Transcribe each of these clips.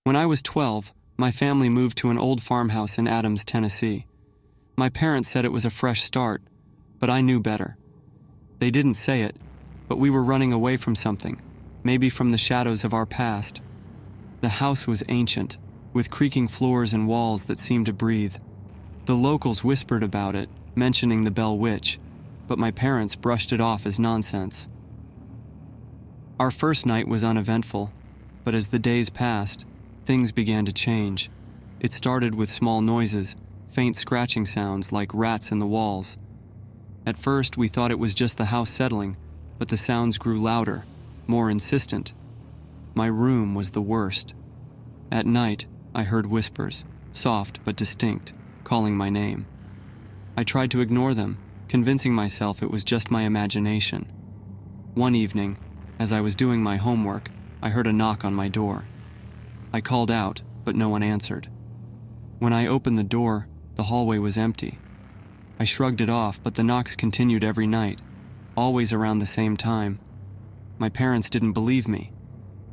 When I was 12, my family moved to an old farmhouse in Adams, Tennessee. My parents said it was a fresh start, but I knew better. They didn't say it, but we were running away from something, maybe from the shadows of our past. The house was ancient, with creaking floors and walls that seemed to breathe. The locals whispered about it, mentioning the Bell Witch, but my parents brushed it off as nonsense. Our first night was uneventful, but as the days passed, things began to change. It started with small noises, faint scratching sounds like rats in the walls. At first, we thought it was just the house settling, but the sounds grew louder, more insistent. My room was the worst. At night, I heard whispers, soft but distinct, calling my name. I tried to ignore them, convincing myself it was just my imagination. One evening, as I was doing my homework, I heard a knock on my door. I called out, but no one answered. When I opened the door, the hallway was empty. I shrugged it off, but the knocks continued every night, always around the same time. My parents didn't believe me.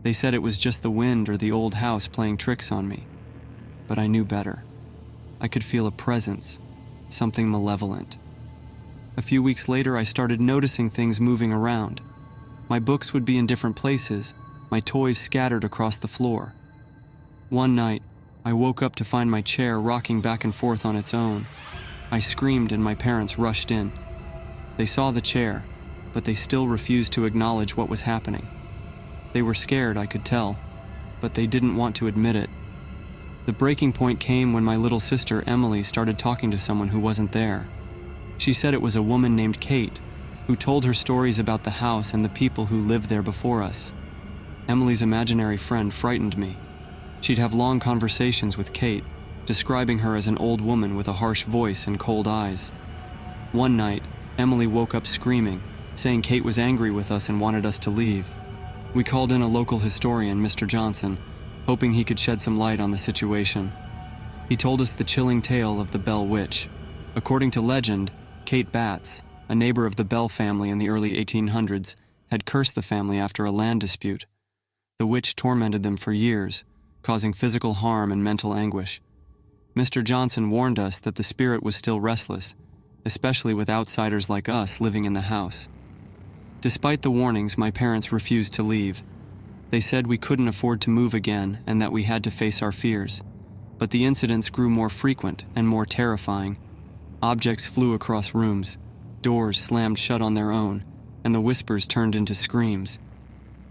They said it was just the wind or the old house playing tricks on me. But I knew better. I could feel a presence, something malevolent. A few weeks later, I started noticing things moving around. My books would be in different places, my toys scattered across the floor. One night, I woke up to find my chair rocking back and forth on its own. I screamed and my parents rushed in. They saw the chair, but they still refused to acknowledge what was happening. They were scared, I could tell, but they didn't want to admit it. The breaking point came when my little sister, Emily, started talking to someone who wasn't there. She said it was a woman named Kate, who told her stories about the house and the people who lived there before us. Emily's imaginary friend frightened me. She'd have long conversations with Kate, describing her as an old woman with a harsh voice and cold eyes. One night, Emily woke up screaming, saying Kate was angry with us and wanted us to leave. We called in a local historian, Mr. Johnson, hoping he could shed some light on the situation. He told us the chilling tale of the Bell Witch. According to legend, Kate Batts, a neighbor of the Bell family in the early 1800s, had cursed the family after a land dispute. The witch tormented them for years, causing physical harm and mental anguish. Mr. Johnson warned us that the spirit was still restless, especially with outsiders like us living in the house. Despite the warnings, my parents refused to leave. They said we couldn't afford to move again and that we had to face our fears. But the incidents grew more frequent and more terrifying. Objects flew across rooms, doors slammed shut on their own, and the whispers turned into screams.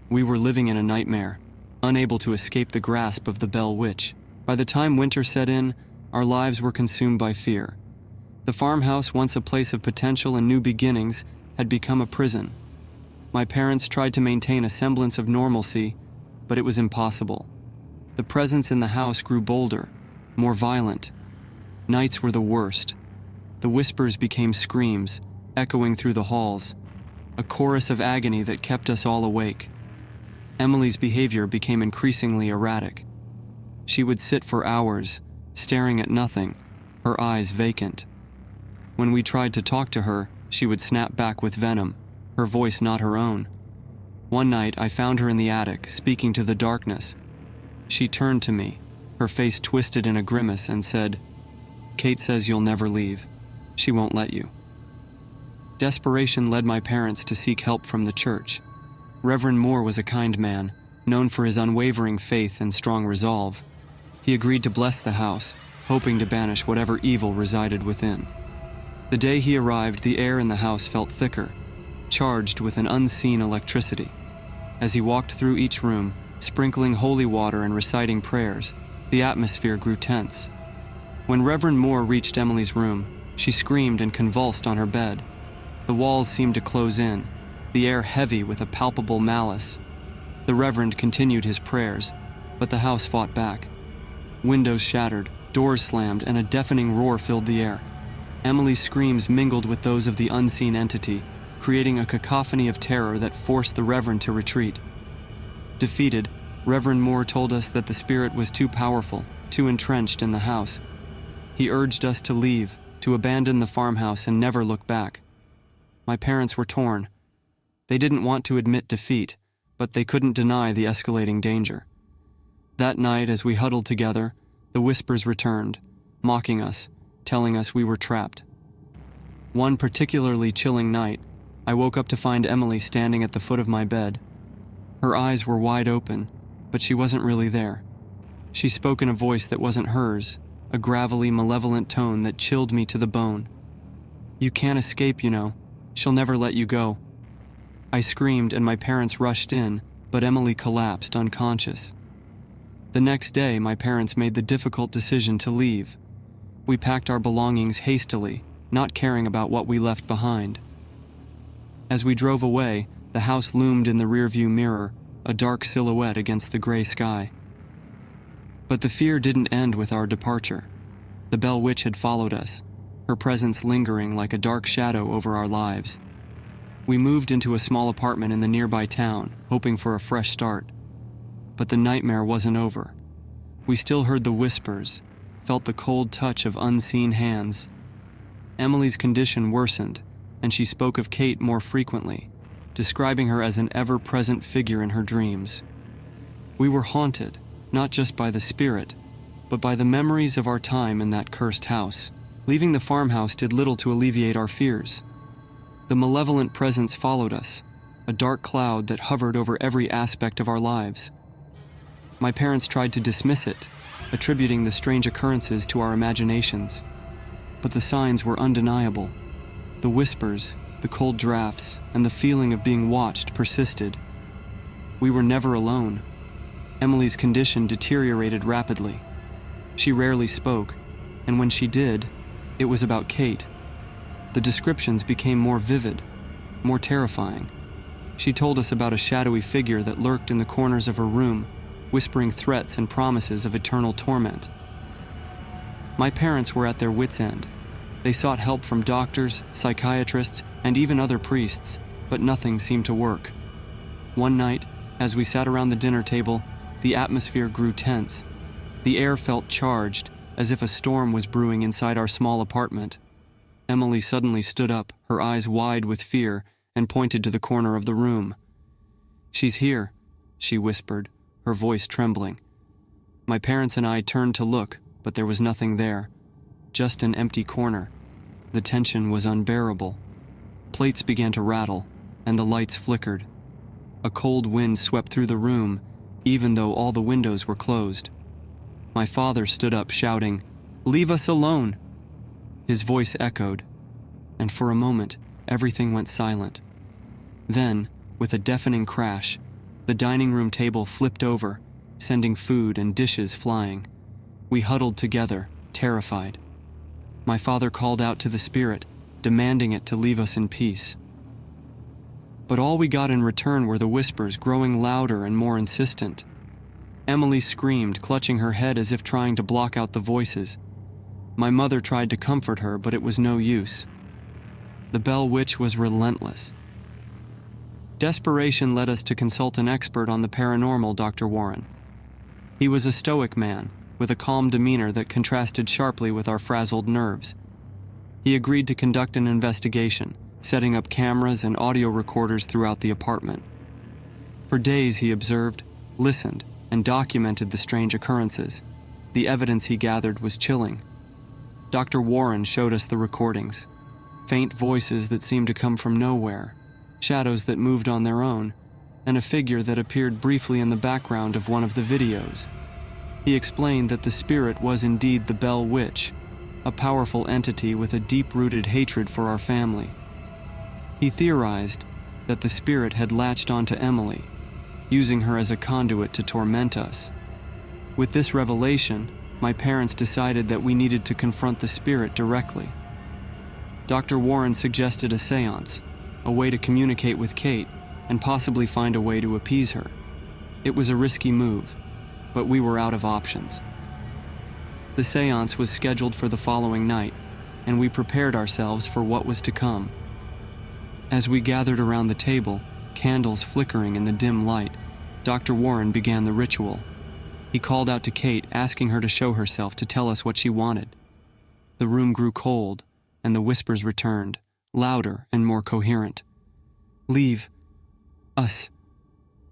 We were living in a nightmare, unable to escape the grasp of the Bell Witch. By the time winter set in, our lives were consumed by fear. The farmhouse, once a place of potential and new beginnings, had become a prison. My parents tried to maintain a semblance of normalcy, but it was impossible. The presence in the house grew bolder, more violent. Nights were the worst. The whispers became screams, echoing through the halls, a chorus of agony that kept us all awake. Emily's behavior became increasingly erratic. She would sit for hours, staring at nothing, her eyes vacant. When we tried to talk to her, she would snap back with venom, her voice not her own. One night, I found her in the attic, speaking to the darkness. She turned to me, her face twisted in a grimace, and said, "Kate says you'll never leave. She won't let you." Desperation led my parents to seek help from the church. Reverend Moore was a kind man, known for his unwavering faith and strong resolve. He agreed to bless the house, hoping to banish whatever evil resided within. The day he arrived, the air in the house felt thicker, charged with an unseen electricity. As he walked through each room, sprinkling holy water and reciting prayers, the atmosphere grew tense. When Reverend Moore reached Emily's room, she screamed and convulsed on her bed. The walls seemed to close in, the air heavy with a palpable malice. The Reverend continued his prayers, but the house fought back. Windows shattered, doors slammed, and a deafening roar filled the air. Emily's screams mingled with those of the unseen entity, creating a cacophony of terror that forced the Reverend to retreat. Defeated, Reverend Moore told us that the spirit was too powerful, too entrenched in the house. He urged us to leave, to abandon the farmhouse and never look back. My parents were torn. They didn't want to admit defeat, but they couldn't deny the escalating danger. That night, as we huddled together, the whispers returned, mocking us, telling us we were trapped. One particularly chilling night, I woke up to find Emily standing at the foot of my bed. Her eyes were wide open, but she wasn't really there. She spoke in a voice that wasn't hers, a gravelly, malevolent tone that chilled me to the bone. "You can't escape, you know. She'll never let you go." I screamed and my parents rushed in, but Emily collapsed unconscious. The next day, my parents made the difficult decision to leave. We packed our belongings hastily, not caring about what we left behind. As we drove away, the house loomed in the rearview mirror, a dark silhouette against the gray sky. But the fear didn't end with our departure. The Bell Witch had followed us, her presence lingering like a dark shadow over our lives. We moved into a small apartment in the nearby town, hoping for a fresh start. But the nightmare wasn't over. We still heard the whispers, felt the cold touch of unseen hands. Emily's condition worsened, and she spoke of Kate more frequently, describing her as an ever-present figure in her dreams. We were haunted, not just by the spirit, but by the memories of our time in that cursed house. Leaving the farmhouse did little to alleviate our fears. The malevolent presence followed us, a dark cloud that hovered over every aspect of our lives. My parents tried to dismiss it, attributing the strange occurrences to our imaginations. But the signs were undeniable. The whispers, the cold drafts, and the feeling of being watched persisted. We were never alone. Emily's condition deteriorated rapidly. She rarely spoke, and when she did, it was about Kate. The descriptions became more vivid, more terrifying. She told us about a shadowy figure that lurked in the corners of her room, whispering threats and promises of eternal torment. My parents were at their wits' end. They sought help from doctors, psychiatrists, and even other priests, but nothing seemed to work. One night, as we sat around the dinner table, the atmosphere grew tense. The air felt charged, as if a storm was brewing inside our small apartment. Emily suddenly stood up, her eyes wide with fear, and pointed to the corner of the room. "She's here," she whispered, her voice trembling. My parents and I turned to look, but there was nothing there. Just an empty corner. The tension was unbearable. Plates began to rattle, and the lights flickered. A cold wind swept through the room, even though all the windows were closed. My father stood up shouting, "Leave us alone!" His voice echoed, and for a moment, everything went silent. Then, with a deafening crash, the dining room table flipped over, sending food and dishes flying. We huddled together, terrified. My father called out to the spirit, demanding it to leave us in peace. But all we got in return were the whispers growing louder and more insistent. Emily screamed, clutching her head as if trying to block out the voices. My mother tried to comfort her, but it was no use. The Bell Witch was relentless. Desperation led us to consult an expert on the paranormal, Dr. Warren. He was a stoic man, with a calm demeanor that contrasted sharply with our frazzled nerves. He agreed to conduct an investigation, setting up cameras and audio recorders throughout the apartment. For days he observed, listened, and documented the strange occurrences. The evidence he gathered was chilling. Dr. Warren showed us the recordings. Faint voices that seemed to come from nowhere, shadows that moved on their own, and a figure that appeared briefly in the background of one of the videos. He explained that the spirit was indeed the Bell Witch, a powerful entity with a deep-rooted hatred for our family. He theorized that the spirit had latched onto Emily, using her as a conduit to torment us. With this revelation, my parents decided that we needed to confront the spirit directly. Dr. Warren suggested a seance, a way to communicate with Kate, and possibly find a way to appease her. It was a risky move, but we were out of options. The seance was scheduled for the following night, and we prepared ourselves for what was to come. As we gathered around the table, candles flickering in the dim light, Dr. Warren began the ritual. He called out to Kate, asking her to show herself, to tell us what she wanted. The room grew cold, and the whispers returned, louder and more coherent. "Leave us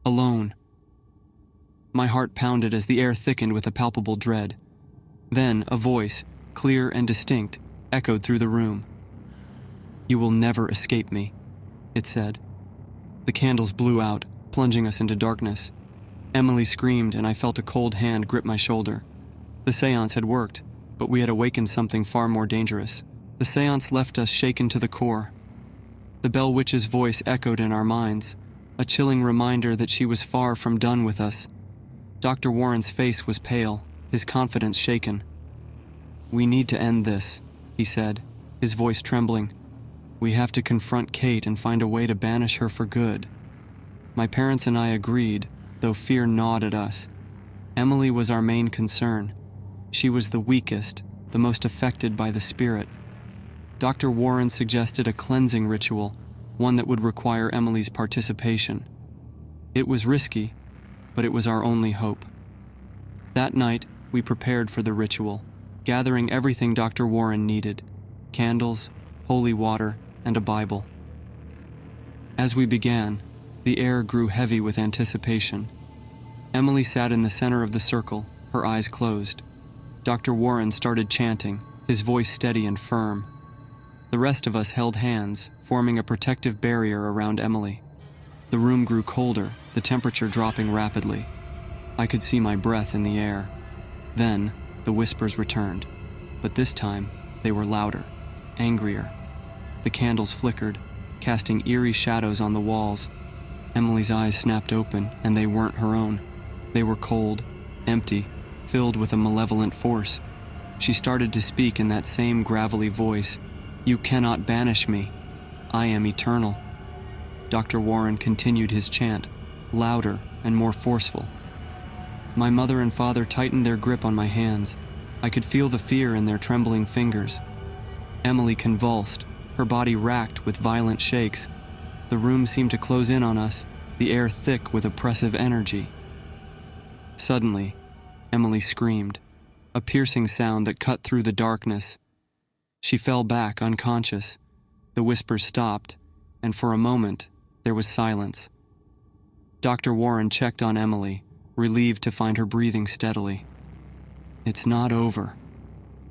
alone." My heart pounded as the air thickened with a palpable dread. Then a voice, clear and distinct, echoed through the room. "You will never escape me," it said. The candles blew out, plunging us into darkness. Emily screamed, and I felt a cold hand grip my shoulder. The seance had worked, but we had awakened something far more dangerous. The seance left us shaken to the core. The Bell Witch's voice echoed in our minds, a chilling reminder that she was far from done with us. Dr. Warren's face was pale, his confidence shaken. "We need to end this," he said, his voice trembling. "We have to confront Kate and find a way to banish her for good." My parents and I agreed, though fear gnawed at us. Emily was our main concern. She was the weakest, the most affected by the spirit. Dr. Warren suggested a cleansing ritual, one that would require Emily's participation. It was risky, but it was our only hope. That night, we prepared for the ritual, gathering everything Dr. Warren needed: candles, holy water, and a Bible. As we began, the air grew heavy with anticipation. Emily sat in the center of the circle, her eyes closed. Dr. Warren started chanting, his voice steady and firm. The rest of us held hands, forming a protective barrier around Emily. The room grew colder, the temperature dropping rapidly. I could see my breath in the air. Then, the whispers returned, but this time, they were louder, angrier. The candles flickered, casting eerie shadows on the walls. Emily's eyes snapped open, and they weren't her own. They were cold, empty, filled with a malevolent force. She started to speak in that same gravelly voice. "You cannot banish me. I am eternal." Dr. Warren continued his chant, louder and more forceful. My mother and father tightened their grip on my hands. I could feel the fear in their trembling fingers. Emily convulsed, her body racked with violent shakes. The room seemed to close in on us, the air thick with oppressive energy. Suddenly, Emily screamed, a piercing sound that cut through the darkness. She fell back unconscious. The whispers stopped, and for a moment, there was silence. Dr. Warren checked on Emily, relieved to find her breathing steadily. "It's not over,"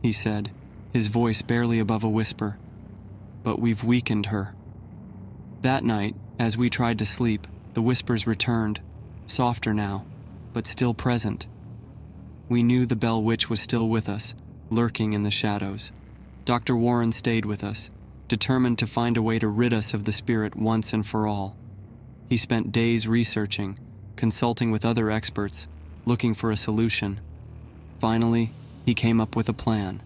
he said, his voice barely above a whisper. "But we've weakened her." That night, as we tried to sleep, the whispers returned, softer now, but still present. We knew the Bell Witch was still with us, lurking in the shadows. Dr. Warren stayed with us, determined to find a way to rid us of the spirit once and for all. He spent days researching, consulting with other experts, looking for a solution. Finally, he came up with a plan.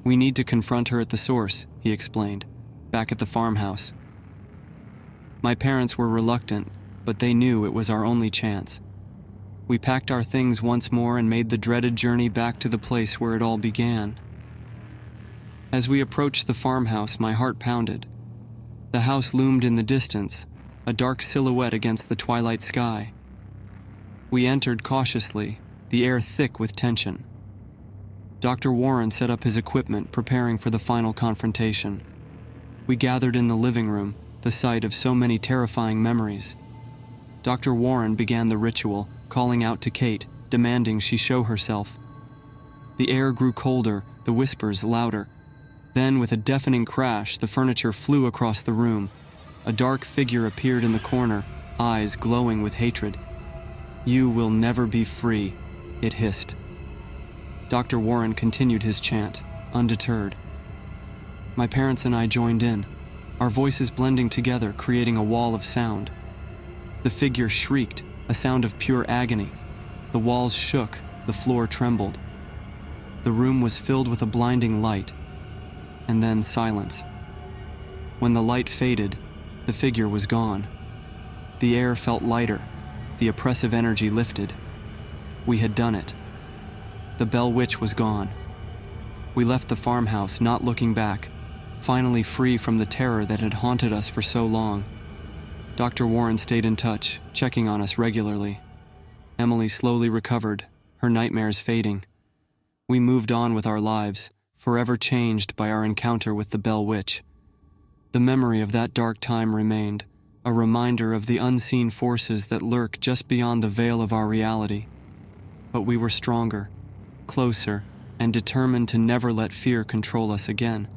"We need to confront her at the source," he explained, "back at the farmhouse." My parents were reluctant, but they knew it was our only chance. We packed our things once more and made the dreaded journey back to the place where it all began. As we approached the farmhouse, my heart pounded. The house loomed in the distance, a dark silhouette against the twilight sky. We entered cautiously, the air thick with tension. Dr. Warren set up his equipment, preparing for the final confrontation. We gathered in the living room, the site of so many terrifying memories. Dr. Warren began the ritual, calling out to Kate, demanding she show herself. The air grew colder, the whispers louder. Then, with a deafening crash, the furniture flew across the room. A dark figure appeared in the corner, eyes glowing with hatred. "You will never be free," it hissed. Dr. Warren continued his chant, undeterred. My parents and I joined in, our voices blending together, creating a wall of sound. The figure shrieked, a sound of pure agony. The walls shook, the floor trembled. The room was filled with a blinding light, and then silence. When the light faded, the figure was gone. The air felt lighter, the oppressive energy lifted. We had done it. The Bell Witch was gone. We left the farmhouse, not looking back, finally free from the terror that had haunted us for so long. Dr. Warren stayed in touch, checking on us regularly. Emily slowly recovered, her nightmares fading. We moved on with our lives, forever changed by our encounter with the Bell Witch. The memory of that dark time remained, a reminder of the unseen forces that lurk just beyond the veil of our reality. But we were stronger, closer, and determined to never let fear control us again.